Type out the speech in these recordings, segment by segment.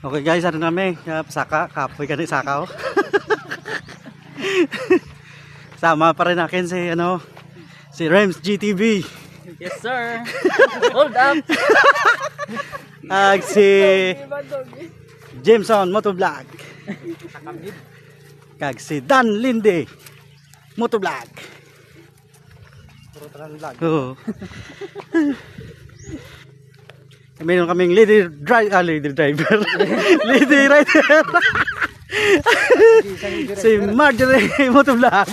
Okay guys, ano kami? Saka, kapoy ka ni Sakaw. Sama pa rin natin si Rems GTV. Yes sir. Hold up. Si Jameson Motovlog. Kag si Dan Linde Motovlog. Oo. Meron kaming lady driver. Lady rider. Si Marjorie Motovlog.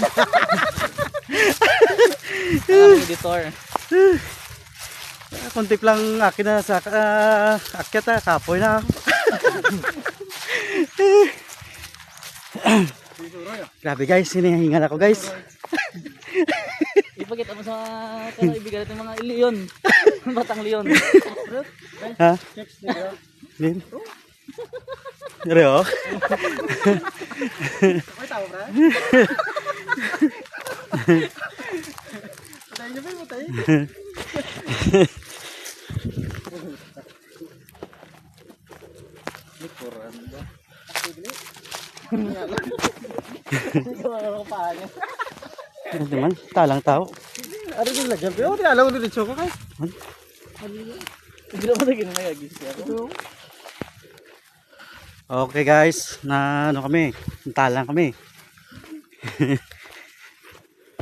Editor. Kunti lang akin na sa akyat kapoy na. Grabe guys, hinihingal ako guys. Ipakita mo sa kaibigan natin mga leon. Batang leon. Ha? Din. Reo. May tao bra? Patay niyo ba yung patay? Likuran ba? Ano naman? Talang tao. Ano din lagyan? Pero di alam ko din choco kay. Hindi naman naging mayagis ako. Okay guys, na ano kami? Talang kami.